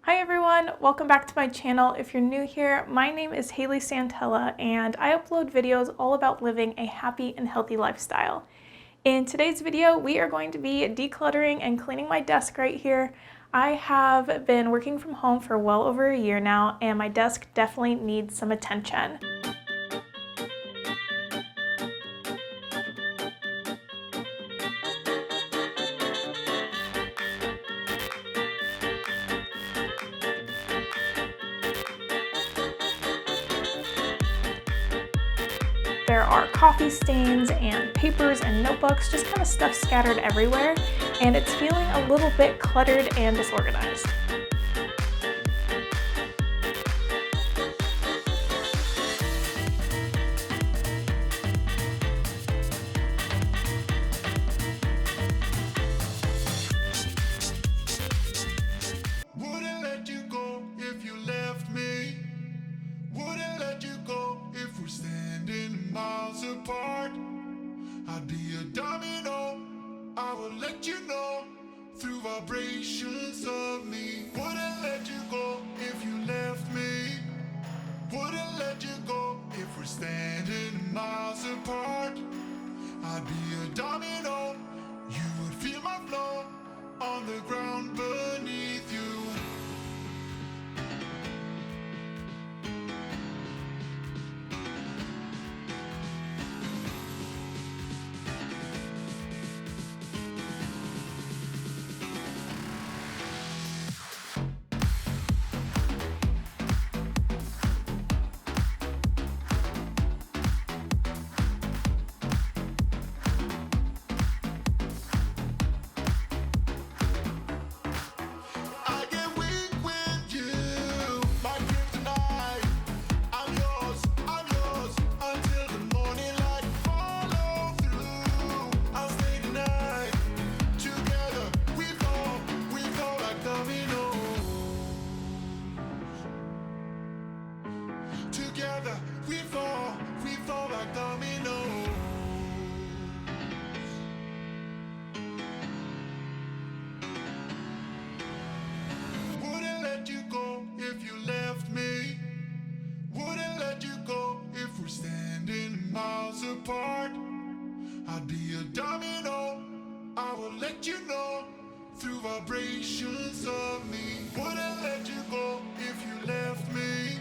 Hi everyone, welcome back to my channel. If you're new here, my name is Hayle Santella and I upload videos all about living a happy and healthy lifestyle. In today's video, we are going to be decluttering and cleaning my desk right here. I have been working from home for well over a year now and my desk definitely needs some attention. There are coffee stains and papers and notebooks, just kind of stuff scattered everywhere, and it's feeling a little bit cluttered and disorganized. Wouldn't let you go if you left me. Wouldn't let you go if we're standing miles apart. I'd be a domino, I would let you know through vibrations of me. Wouldn't let you go if you left me. Wouldn't let you go if we're standing miles apart. I'd be a domino, you would feel my flow on the ground beneath you. Together we fall like dominoes. Wouldn't let you go if you left me. Wouldn't let you go if we're standing miles apart. I'd be a domino, I would let you know through vibrations of me. Wouldn't let you go if you left me.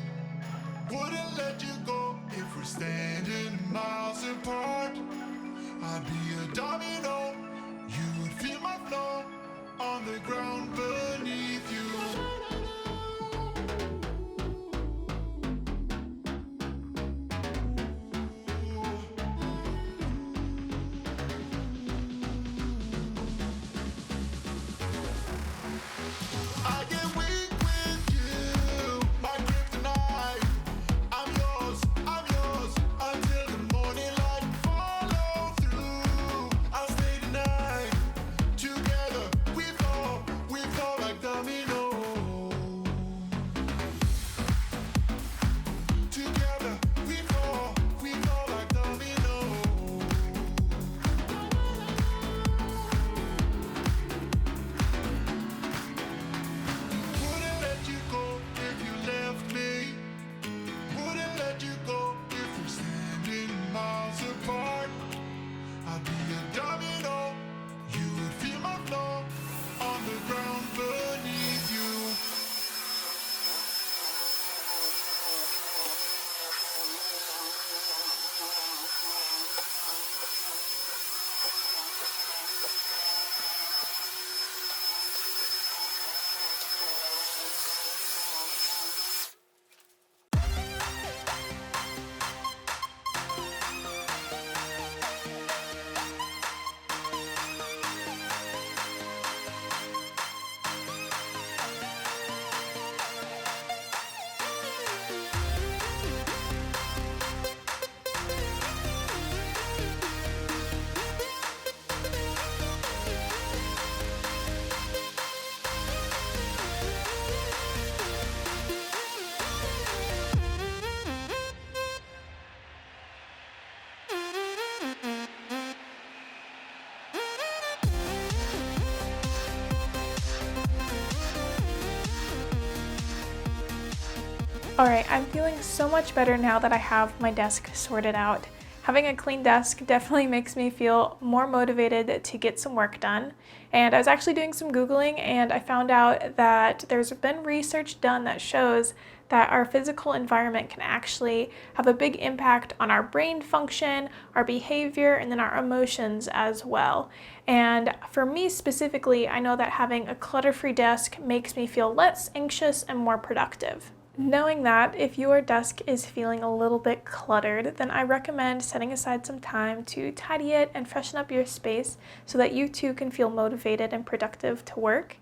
Wouldn't let you go if we're standing miles apart. I'd be a domino, you would feel my flow on the ground beneath you. I get weak Alright, I'm feeling so much better now that I have my desk sorted out. Having a clean desk definitely makes me feel more motivated to get some work done. And I was actually doing some Googling and I found out that there's been research done that shows that our physical environment can actually have a big impact on our brain function, our behavior, and then our emotions as well. And for me specifically, I know that having a clutter-free desk makes me feel less anxious and more productive. Knowing that if your desk is feeling a little bit cluttered, then I recommend setting aside some time to tidy it and freshen up your space so that you too can feel motivated and productive to work.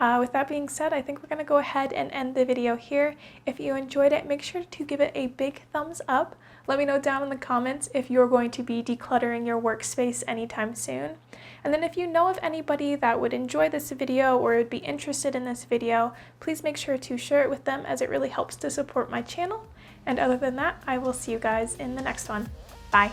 With that being said, I think we're going to go ahead and end the video here. If you enjoyed it, make sure to give it a big thumbs up. Let me know down in the comments if you're going to be decluttering your workspace anytime soon. And then if you know of anybody that would enjoy this video or would be interested in this video, please make sure to share it with them as it really helps to support my channel. And other than that, I will see you guys in the next one. Bye.